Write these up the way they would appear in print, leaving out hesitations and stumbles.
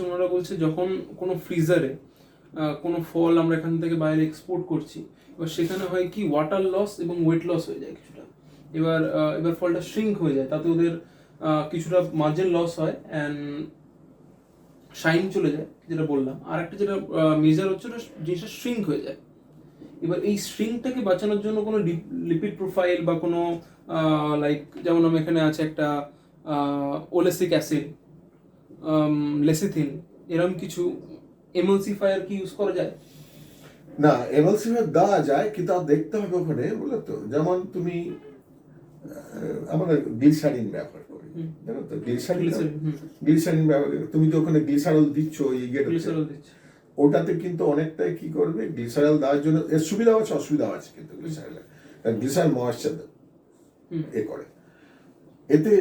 ওনারা বলছে যখন কোনো ফ্রিজারে কোনো ফল আমরা এখান থেকে বাইরে এক্সপোর্ট করছি, এবার সেখানে হয় কি ওয়াটার লস এবং ওয়েট লস হয়ে যায় কিছুটা। এবার ফলটা শ্রিঙ্ক হয়ে যায়, তাতে ওদের কিছুটা মার্জিন লস হয় অ্যান্ড শাইন চলে যায়, যেটা বললাম। আর একটা যেটা মেজার হচ্ছে, ওটা জিনিসটা শ্রিঙ্ক হয়ে যায়। এবার এই শ্রিঙ্কটাকে বাঁচানোর জন্য কোনো লিপিড প্রোফাইল বা কোনো লাইক, যেমন আমি এখানে আছে একটা ওলেসিক অ্যাসিড, লেসিথিন, এরকম কিছু এমালসিফায়ার কি ইউজ করা যায়? না, এমালসিফায়ার দেওয়া যায়, কিন্তু আর দেখতে হবে ওখানে, বুঝলো তো। যেমন তুমি আমরা গ্লিসারিন ব্যবহার করি, জানো তো, গ্লিসারিন ব্যবহার, তুমি তো ওখানে গ্লিসারল দিচ্ছ গ্লিসারল দিচ্ছ, ওটাতে কিন্তু অনেকটাই কি করবে, গ্লিসারল দেওয়ার জন্য এর সুবিধা আছে অসুবিধাও আছে, কিন্তু গ্লিসারলে গ্লিসারল ময়েশ্চার এ করে, এতে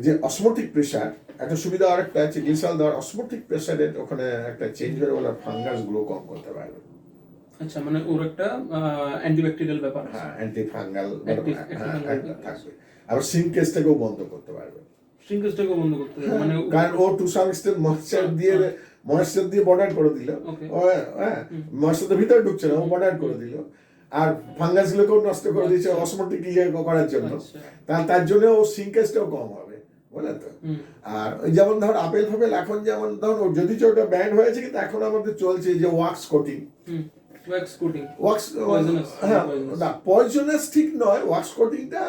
যে অসমোটিক প্রেশার একটা সুবিধা, আর একটা আছে গ্লিসারল দেওয়ার অসমোটিক প্রেশারে ওখানে একটা চেঞ্জ হয়ে গেলে ফাঙ্গাস গুলো কম করতে পারবে। আচ্ছা, মানে ওর একটা অ্যান্টিব্যাকটেরিয়াল ব্যাপার, হ্যাঁ, অ্যান্টি ফাঙ্গাল থাকবে। আবার সিনকেসটাকেও বন্ধ করতে পারবে, শ্রিঙ্কেজটাকে বন্ধ করতে হবে, মানে কারণ ও টু সাম এক্সটেন্ট ময়েশ্চার দিয়ে বর্ডার করে দিল, হ্যাঁ, ময়েশ্চার ভিতরে ঢুকছে না, ও বর্ডার করে দিল, আর ফাঙ্গাস গুলোকেও নষ্ট করে দিচ্ছে অসমোটিক ইয়ে করার জন্য, তার জন্য ও সিনকেসটাও কম হবে, বুঝলে তো। আর ওই যেমন ধর আপেল ফাপেল এখন যেমন ধর, যদি ওটা ব্যান্ড হয়েছে, কিন্তু এখন আমাদের চলছে যে ওয়াক্স কোটিং, পয়জনাস ঠিক নয়, ওয়াক্স কোটিংটা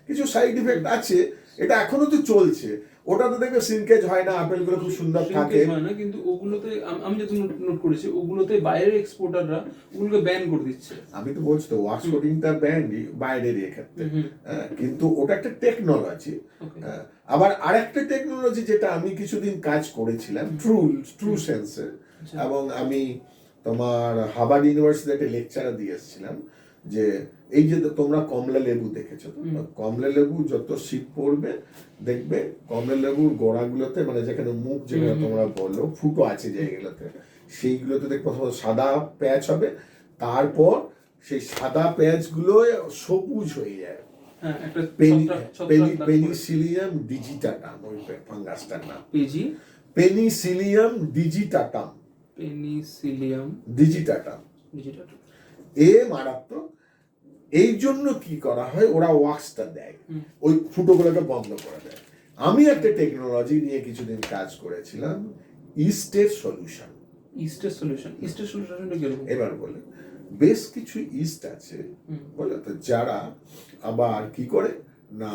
কিছু সাইড ইফেক্ট আছে, এটা এখনো তো চলছে। ওটা তো দেখবে সিনকেজ হয় না, আপেল গুলো খুব সুন্দর থাকে না, কিন্তু ওগুলোতে আমি যেটা নোট করেছি, ওগুলোতে বাইরের এক্সপোর্টাররা ওগুলোকে ব্যান করে দিচ্ছে। আমি তো বলছি তো, ওয়াক্স কোটিংটা ব্যান বাইরের ক্ষেত্রে, কিন্তু ওটা একটা টেকনোলজি। আবার আরেকটা টেকনোলজি যেটা আমি কিছুদিন কাজ করেছিলাম ট্রু সেন্সে, এবং আমি তোমার হার্ভার্ড ইউনিভার্সিটিতে একটা লেকচার দিয়ে এসেছিলাম, যে এই যে তোমরা কমলা লেবু দেখেছো তো, কমলা লেবু যত শীত পড়বে দেখবে কমলা লেবুর গোড়াগুলোতে, মানে যেখানে মুখ যেখানে তোমরা বললো ফুটো আছে যেগুলোতে, সেইগুলোতে দেখবে প্রথমত সাদা প্যাচ হবে, তারপর সেই সাদা প্যাচ গুলো সবুজ হয়ে যায়। পেনিসিলিয়াম ডিজিটাটাম, ওই ফাঙ্গাসটার নাম পেনিসিলিয়াম ডিজিটাটাম, এ মারাত্মক। এই জন্য কি করা হয়, ওরা ওয়াক্সটা দেয়, ওই ফুটোগুলোকে বন্ধ করে দেয়। আমি একটা টেকনোলজি নিয়ে কিছুদিন কাজ করেছিলাম, ইস্টের সলিউশন। এবার বলে, বেশ কিছু ইস্ট আছে বলে তো, যারা আবার কি করে না,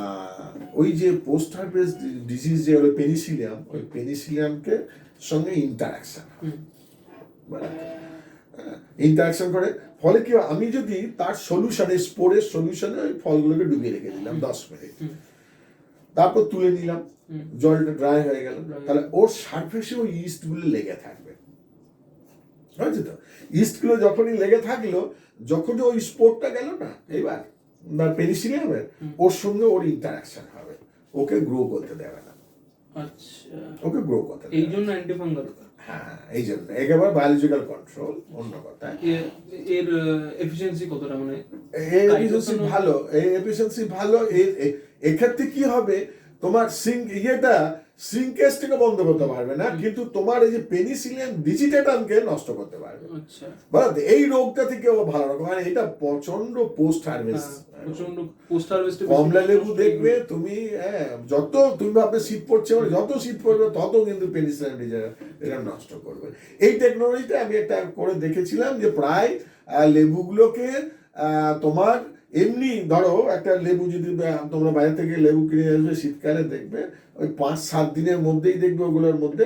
ওই যে পোস্ট হারভেস্ট ডিজিজ যে হলো পেনিসিলিয়াম, ওই পেনিসিলিয়ামকে সঙ্গে ইন্টারাকশন করে, ফলে কি আমি যদি তার সলিউশনে, স্পোরের সলিউশনে ওই ফলগুলোকে ডুবিয়ে রেখে দিলাম 10 মিনিট, তারপর তুলে নিলাম, জলটা ড্রাই হয়ে গেল, তাহলে ওর সারফেসে ওই ইস্ট গুলো লেগে থাকবে, বুঝছো তো। ইস্ট গুলো যখনই লেগে থাকলো, যখনই ওই স্পোরটা গেল না এবার পেনিসিলিয়ামের, ওর সঙ্গে ওর ইন্টারাকশন হবে, ওকে গ্রো করতে দেবে না। আচ্ছা, ওকে গ্রো করতে দেবে, এই জন্য অ্যান্টিফাঙ্গাল। হ্যাঁ, এই জন্য একেবারে বায়োলজিক্যাল কন্ট্রোল। অন্য কথা, এর এফিশিয়েন্সি কতটা, মানে এর এফিশিয়েন্সি ভালো, এই এফিশিয়েন্সি ভালো। এক্ষেত্রে কি হবে, তোমার সিঙ্কেজটাকে বন্ধ করতে পারবে না, কিন্তু তোমার এই যে পেনিসিলিয়াম ডিজিটাটামকে নষ্ট করতে পারবে। আচ্ছা, এই রোগটা থেকে ও ভালো রকম, মানে এটা প্রচন্ড পোস্ট হারভেস্ট। কমলা লেবু দেখবে তুমি, যত তুমি ভাববে শীত পড়ছে, মানে যত শীত পড়বে তত কিন্তু পেনিসিলিয়াম ডিজিটাটাম নষ্ট করবে। এই টেকনোলজিটা আমি একটা করে দেখেছিলাম, যে প্রায় লেবুগুলোকে তোমার এমনি ধরো একটা লেবু যদি তোমরা বাইরে থেকে লেবু কিনে আসবে শীতকালে, দেখবে ওই 5-7 দিনের মধ্যেই দেখবে ওগুলোর মধ্যে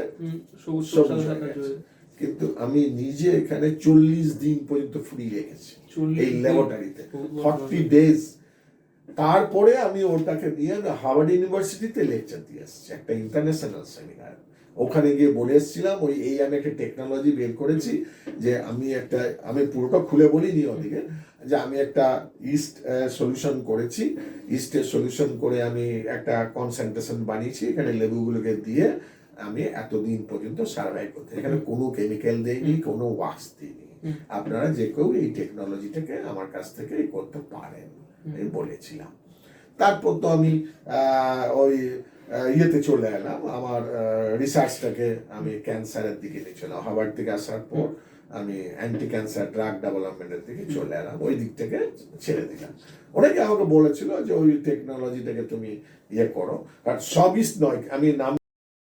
সবুজ হয়ে গেছে। কিন্তু আমি নিজে এখানে 40 দিন পর্যন্ত ফ্রি রেখেছি এই ল্যাবরেটরিতে, 40 ডেজ। তারপরে আমি ওটাকে নিয়ে হার্ভার্ড ইউনিভার্সিটিতে লেকচার দিয়ে এসেছি, একটা ইন্টারন্যাশনাল সেমিনার। ওখানে গিয়ে বলে এসেছিলাম, আমি একটা টেকনোলজি বের করেছি, যে আমি পুরোটা খুলে বলিনি ওদিকে, যে আমি একটা ইস্ট সলিউশন করেছি, ইস্টের সলিউশন করে আমি একটা কনসেন্ট্রেশন বানিয়েছি, এখানে লেবুগুলোকে দিয়ে আমি এতদিন পর্যন্ত সার্ভাইভ করতে, এখানে কোনো কেমিক্যাল দেইনি, কোনো ওয়াক্স দিইনি, আপনারা যে কেউ এই টেকনোলজিটাকে আমার কাছ থেকে করতে পারেন, আমি বলেছিলাম। তারপর তো আমি ওই ইয়েতে চলে এলাম, আমার রিসার্চটাকে আমি ক্যান্সারের দিকে নিয়ে চলাম। হার্ভার্ড থেকে আসার পর আমি অ্যান্টি ক্যান্সার ড্রাগ ডেভেলপমেন্টের দিকে চলে এলাম, ওই দিক থেকে ছেড়ে দিলাম। অনেকে আমাকে বলেছিল যে ওই টেকনোলজিটাকে তুমি ইয়ে করো, কারণ সবই নয়, আমি নাম